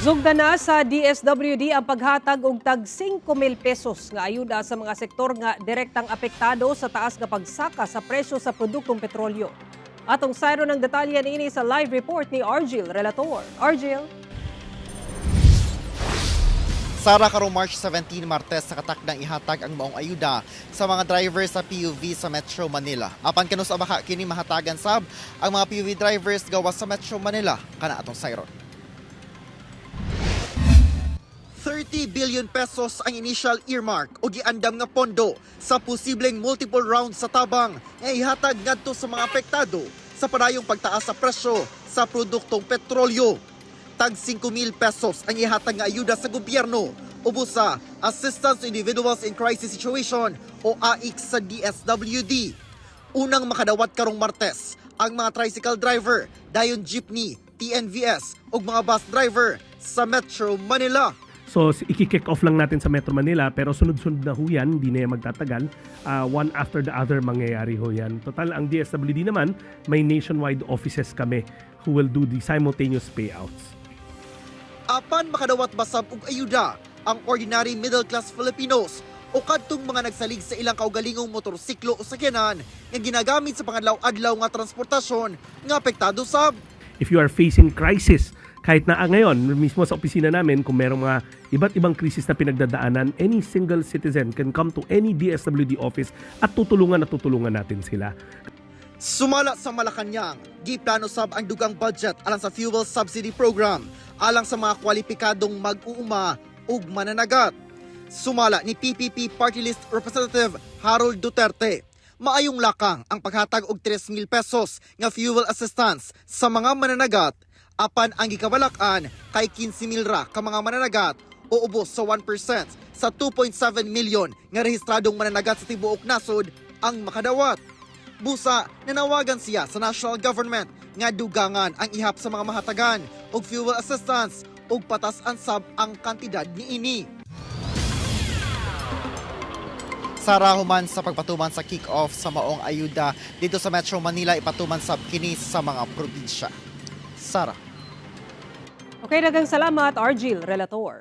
Sugda na sa DSWD ang paghatag og tag 5,000 pesos nga ayuda sa mga sektor nga direktang apektado sa taas nga pagsaka sa presyo sa produktong petrolyo. Atong sayro ng detalye niini sa live report ni Argil Relator. Argil. Sara karong March 17 Martes sa katakdang ihatag ang maong ayuda sa mga drivers sa PUV sa Metro Manila. Apan kanus abaka kini mahatagan sab ang mga PUV drivers gawas sa Metro Manila kana atong sayron. 30 billion pesos ang initial earmark o giandam nga pondo sa posibleng multiple rounds sa tabang nga ihatag ngadto sa mga apektado sa padayong pagtaas sa presyo sa produktong petrolyo. Tag 5,000 pesos ang ihatag nga ayuda sa gobyerno ubos sa Assistance to Individuals in Crisis Situation o AIC sa DSWD. Unang makadawat karong Martes ang mga tricycle driver, dayon jeepney, TNVS ug mga bus driver sa Metro Manila. So iki-kick off lang natin sa Metro Manila pero sunod-sunod na ho yan, hindi na yan magtatagal. One after the other mangyayari ho yan. Total, ang DSWD naman, may nationwide offices kami who will do the simultaneous payouts. Apan makadawat basab og ayuda ang ordinary middle class Filipinos o kadtong mga nagsalig sa ilang kaugalingong motorsiklo o sakyanan nga ginagamit sa pangadlaw-adlaw nga transportasyon nga apektado sab. If you are facing crisis, kahit na ngayon, mismo sa opisina namin, kung merong mga iba't ibang krisis na pinagdadaanan, any single citizen can come to any DSWD office at tutulungan natin sila. Sumala sa Malacanang, giplano sab ang dugang budget alang sa fuel subsidy program, alang sa mga kwalipikadong mag-uuma ug mananagat. Sumala ni PPP Party List Representative Harold Duterte, maayong lakang ang paghatag og 3,000 pesos nga fuel assistance sa mga mananagat. Apan ang gikabalakan kay 15,000 ra ka mga mananagat o ubos sa 1% sa 2.7 milyon nga rehistradong mananagat sa tibuok nasod ang makadawat. Busa, nanawagan siya sa national government nga dugangan ang ihap sa mga mahatagan og fuel assistance ug patas-an sab ang kantidad niini. Sara human sa pagpatuman sa kick-off sa maong ayuda dito sa Metro Manila, ipatuman sab kini sa mga probinsya. Sara. Okay, daghang salamat Argil Relator.